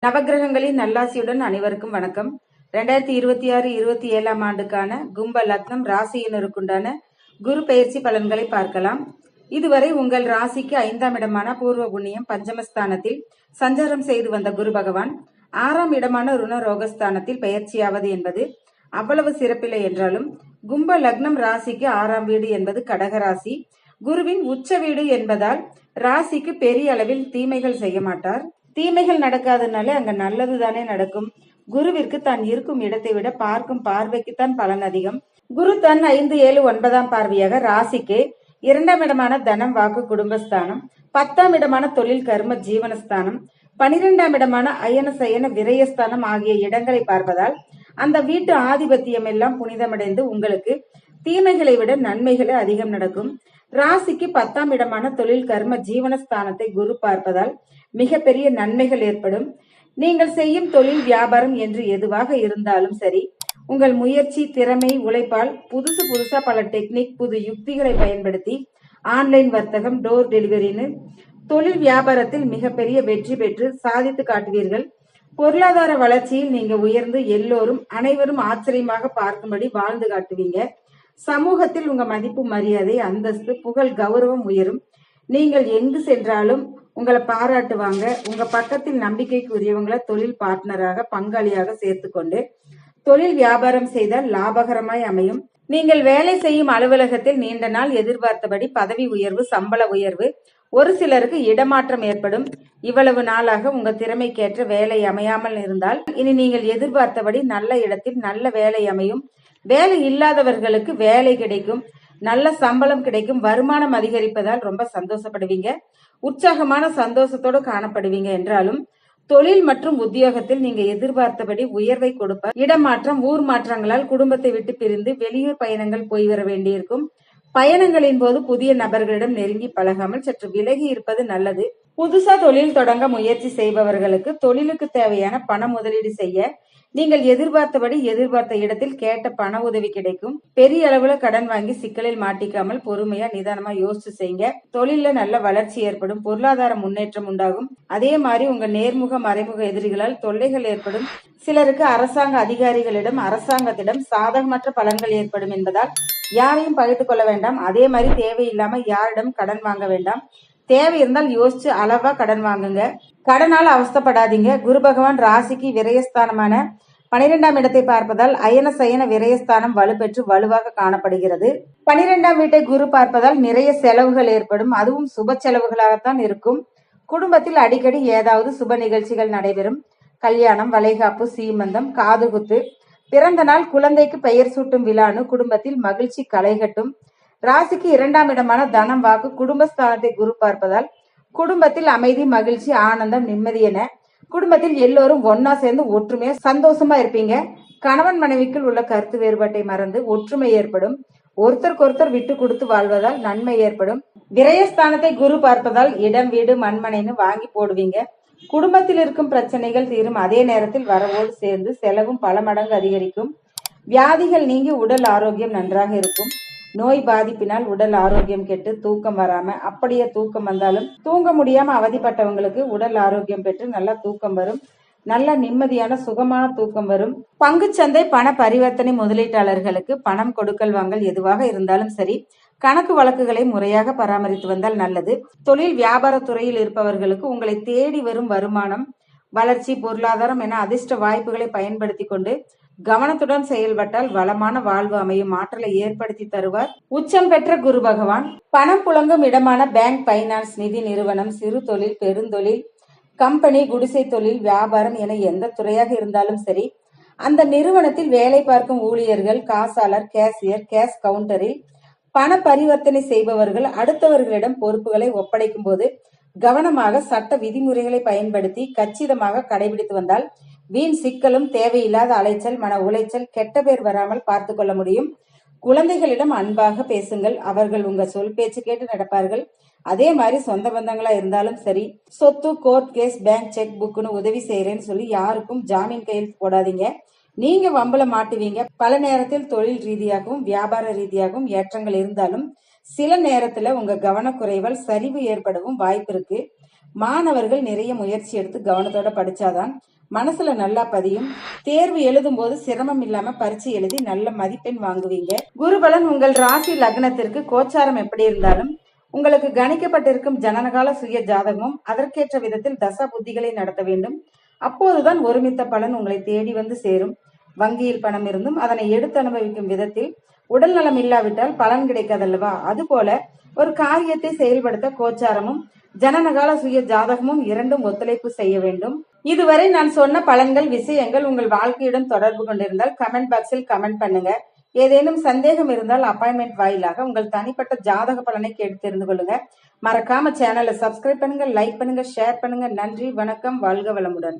நவகிரகங்களின் நல்லாசியுடன் அனைவருக்கும் வணக்கம். 2026-27 ஆண்டுக்கான கும்ப லக்னம் ராசியினருக்குண்டான குரு பெயர்ச்சி பலன்களை பார்க்கலாம். இதுவரை உங்கள் ராசிக்கு 5ஆம் இடமான பூர்வ புண்ணியம் பஞ்சமஸ்தானத்தில் சஞ்சாரம் செய்து வந்த குரு பகவான் 6ஆம் இடமான ருண ரோகஸ்தானத்தில் பெயர்ச்சியாவது என்பது அவ்வளவு சிறப்பில்லை என்றாலும், கும்ப லக்னம் ராசிக்கு 6ஆம் வீடு என்பது கடகராசி, குருவின் உச்ச வீடு என்பதால் ராசிக்கு பெரிய அளவில் தீமைகள் செய்ய மாட்டார். தீமைகள் நடக்காதனாலே அங்க நல்லது தானே நடக்கும். குருவிற்கு தான் இருக்கும் இடத்தை விட பார்க்கும் பார்வைக்குத்தான் பலன் அதிகம். குரு தன் 5, 7, 9ஆம் பார்வையாக ராசிக்கு 2ஆம் இடமான தனம் வாக்கு குடும்பஸ்தானம், 10ஆம் இடமான தொழில் கர்ம ஜீவனஸ்தானம், 12ஆம் இடமான அயன சயன விரயஸ்தானம் ஆகிய இடங்களை பார்ப்பதால் அந்த வீட்டு ஆதிபத்தியம் எல்லாம் புனிதமடைந்து உங்களுக்கு தீமைகளை விட நன்மைகளே அதிகம் நடக்கும். ராசிக்கு 10ஆம் இடமான தொழில் கர்ம ஜீவனஸ்தானத்தை குரு பார்ப்பதால் மிகப்பெரிய நன்மைகள் ஏற்படும். நீங்கள் செய்யும் தொழில் வியாபாரம் என்று எதுவாக இருந்தாலும் சரி, உங்கள் முயற்சி திறமை உழைப்பால் புதுசா பல டெக்னிக் புது யுக்திகளை பயன்படுத்தி ஆன்லைன் வர்த்தகம் டோர் டெலிவரின்னு தொழில் வியாபாரத்தில் மிகப்பெரிய வெற்றி பெற்று சாதித்து காட்டுவீர்கள். பொருளாதார வளர்ச்சியில் நீங்க உயர்ந்து எல்லோரும் அனைவரும் ஆச்சரியமாக பார்க்கும்படி வாழ்ந்து காட்டுவீங்க. சமூகத்தில் உங்க மதிப்பு மரியாதை அந்தஸ்து புகழ் கௌரவம் உயரும். நீங்கள் எங்கு சென்றாலும் உங்களை பாராட்டுவாங்க. உங்க பக்கத்தில் நம்பிக்கைக்குரியவங்களை தொழில் பார்ட்னராக பங்காளியாக சேர்த்துக்கொண்டு தொழில் வியாபாரம் செய்தால் லாபகரமாய் அமையும். நீங்கள் வேலை செய்யும் அலுவலகத்தில் நீண்ட நாள் எதிர்பார்த்தபடி பதவி உயர்வு சம்பள உயர்வு, ஒரு சிலருக்கு இடமாற்றம் ஏற்படும். இவ்வளவு நாளாக உங்க திறமைக்கேற்ற வேலை அமையாமல் இருந்தால் இனி நீங்கள் எதிர்பார்த்தபடி நல்ல இடத்தில் நல்ல வேலை அமையும். வேலை இல்லாதவர்களுக்கு வேலை கிடைக்கும், நல்ல சம்பளம் கிடைக்கும், வருமானம் அதிகரிப்பதால் ரொம்ப சந்தோஷப்படுவீங்க. உற்சாகமான சந்தோஷத்தோடு காணப்படுவீங்க. என்றாலும் தொழில் மற்றும் உத்தியோகத்தில் நீங்க எதிர்பார்த்தபடி உயர்வை கொடுப்பார். இடமாற்றம் ஊர் மாற்றங்களால் குடும்பத்தை விட்டு பிரிந்து வெளியூர் பயணங்கள் போய் வர வேண்டியிருக்கும். பயணங்களின் போது புதிய நபர்களிடம் நெருங்கி பழகாமல் சற்று விலகி இருப்பது நல்லது. புதுசா தொழில் தொடங்க முயற்சி செய்பவர்களுக்கு தொழிலுக்கு தேவையான பண முதலீடு செய்ய நீங்கள் எதிர்பார்த்த இடத்தில் கேட்ட பண உதவி கிடைக்கும். பெரிய அளவுல கடன் வாங்கி சிக்கலில் மாட்டிக்காமல் பொறுமையா நிதானமா யோசிச்சு செய்யுங்க. தொழில நல்ல வளர்ச்சி ஏற்படும், பொருளாதார முன்னேற்றம் உண்டாகும். அதே மாதிரி உங்க நேர்முக மறைமுக எதிரிகளால் தொல்லைகள் ஏற்படும். சிலருக்கு அரசாங்க அதிகாரிகளிடம் அரசாங்கத்திடம் சாதகமற்ற பலன்கள் ஏற்படும் என்பதால் யாரையும் பகிர்ந்து கொள்ள வேண்டாம். அதே மாதிரி தேவையில்லாம யாரிடம் கடன் வாங்க வேண்டாம். தேவை இருந்தால் யோசிச்சு அளவா கடன் வாங்குங்க. கடனால் அவஸ்தப்படாதீங்க. குரு பகவான் ராசிக்கு விரயஸ்தானமான 12ஆம் இடத்தை பார்ப்பதால் அயன சயன விரயஸ்தானம் வலுப்பெற்று வலுவாக காணப்படுகிறது. 12ஆம் வீட்டை குரு பார்ப்பதால் நிறைய செலவுகள் ஏற்படும். அதுவும் சுப செலவுகளாகத்தான் இருக்கும். குடும்பத்தில் அடிக்கடி ஏதாவது சுப நிகழ்ச்சிகள் நடைபெறும். கல்யாணம், வளைகாப்பு, சீமந்தம், காதுகுத்து, பிறந்த நாள், குழந்தைக்கு பெயர் சூட்டும் விழான்னு குடும்பத்தில் மகிழ்ச்சி களைகட்டும். ராசிக்கு 2ஆம் இடமான தனம் வாக்கு குடும்பஸ்தானத்தை குரு பார்ப்பதால் குடும்பத்தில் அமைதி மகிழ்ச்சி ஆனந்தம் நிம்மதி என குடும்பத்தில் எல்லோரும் ஒன்னா சேர்ந்து ஒற்றுமையா சந்தோஷமா இருப்பீங்க. கணவன் மனைவிக்குள் உள்ள கருத்து வேறுபாட்டை மறந்து ஒற்றுமை ஏற்படும். ஒருத்தருக்கொருத்தர் விட்டு கொடுத்து வாழ்வதால் நன்மை ஏற்படும். விரயஸ்தானத்தை குரு பார்ப்பதால் இடம் வீடு மண்மனைன்னு வாங்கி போடுவீங்க. குடும்பத்தில் இருக்கும் பிரச்சனைகள் தீரும். அதே நேரத்தில் வரவோடு சேர்ந்து செலவும் பல மடங்கு அதிகரிக்கும். வியாதிகள் நீங்கி உடல் ஆரோக்கியம் நன்றாக இருக்கும். நோய் பாதிப்பினால் உடல் ஆரோக்கியம் கெட்டு தூக்கம் வராம, அப்படியே தூக்கம் வந்தாலும் தூங்க முடியாம அவதிப்பட்டவங்களுக்கு உடல் ஆரோக்கியம் பெற்று நல்லா தூக்கம் வரும். நல்ல நிம்மதியான சுகமான தூக்கம் வரும். பங்குச்சந்தை பண பரிவர்த்தனை முதலீட்டாளர்களுக்கு பணம் கொடுக்கல் வாங்கல் எதுவாக இருந்தாலும் சரி, கணக்கு வழக்குகளை முறையாக பராமரித்து வந்தால் நல்லது. தொழில் வியாபார துறையில் இருப்பவர்களுக்கு உங்களை தேடி வரும் வருமானம் வளர்ச்சி பொருளாதாரம் என அதிர்ஷ்ட வாய்ப்புகளை பயன்படுத்தி கொண்டு கவனத்துடன் செயல்பட்டால் வளமான வாழ்வு அமையும் ஆற்றலை ஏற்படுத்தி தருவார். உச்சம் பெற்ற குரு பகவான் பணம் புழங்கும் இடமான பேங்க், பைனான்ஸ், நிதி நிறுவனம், சிறு தொழில், பெருந்தொழில், கம்பெனி, குடிசை தொழில், வியாபாரம் என எந்த துறையாக இருந்தாலும் சரி, அந்த நிறுவனத்தில் வேலை பார்க்கும் ஊழியர்கள், காசாளர், கேசியர், கேஷ் கவுண்டரில் பண பரிவர்த்தனை செய்பவர்கள் அடுத்தவர்களிடம் பொறுப்புகளை ஒப்படைக்கும் போது கவனமாக சட்ட விதிமுறைகளை பயன்படுத்தி கச்சிதமாக கடைபிடித்து வந்தால் வீண் சிக்கலும் தேவையில்லாத அலைச்சல் மன உளைச்சல் கெட்ட பேர் வராமல் பார்த்து கொள்ள முடியும். குழந்தைகளிடம் அன்பாக பேசுங்கள். அவர்கள் உங்க சொல் பேச்சு கேட்டு நடப்பார்கள். அதே மாதிரி சொந்த பந்தங்களா இருந்தாலும் சரி, சொத்து, கோர்ட் கேஸ், பேங்க் செக் புக்னு உதவி செய்யறேன்னு சொல்லி யாருக்கும் ஜாமீன் கையெழுத்து போடாதீங்க. நீங்க வம்பல மாட்டுவீங்க. பல நேரத்தில் தொழில் ரீதியாகவும் வியாபார ரீதியாகவும் ஏற்றங்கள் இருந்தாலும் சில நேரத்துல உங்க கவனக்குறைவால் சரிவு ஏற்படவும் வாய்ப்பு இருக்கு. மாணவர்கள் நிறைய முயற்சி எடுத்து கவனத்தோட படிச்சாதான் மனசுல நல்லா பதியும். தேர்வு எழுதும் போது சிரமம் இல்லாம பரீட்சை எழுதி நல்ல மதிப்பெண் வாங்குவீங்க. குருபலன் உங்கள் ராசி லக்னத்திற்கு கோச்சாரம் எப்படி இருந்தாலும் உங்களுக்கு கணிக்கப்பட்டிருக்கும் ஜனனகால சுய ஜாதகமும் அதற்கேற்ற விதத்தில் தசா புத்திகளை நடத்த வேண்டும். அப்போதுதான் ஒருமித்த பலன் உங்களை தேடி வந்து சேரும். வங்கியில் பணம் இருந்தும் அதனை எடுத்து அனுபவிக்கும் விதத்தில் உடல் நலம் இல்லாவிட்டால் பலன் கிடைக்காதல்லவா? அதுபோல ஒரு காரியத்தை செயல்படுத்த கோச்சாரமும் ஜனனகால சுய ஜாதகமும் இரண்டும் ஒத்துழைப்பு செய்ய வேண்டும். இதுவரை நான் சொன்ன பலன்கள் விஷயங்கள் உங்கள் வாழ்க்கையுடன் தொடர்பு கொண்டிருந்தால் கமெண்ட் பாக்ஸில் கமெண்ட் பண்ணுங்க. ஏதேனும் சந்தேகம் இருந்தால் அப்பாயின்மெண்ட் வாயிலாக உங்கள் தனிப்பட்ட ஜாதக பலனை கேட்டு தெரிந்து கொள்ளுங்க. மறக்காம சேனலை சப்ஸ்கிரைப் பண்ணுங்க, லைக் பண்ணுங்க, ஷேர் பண்ணுங்க. நன்றி, வணக்கம், வாழ்க வளமுடன்.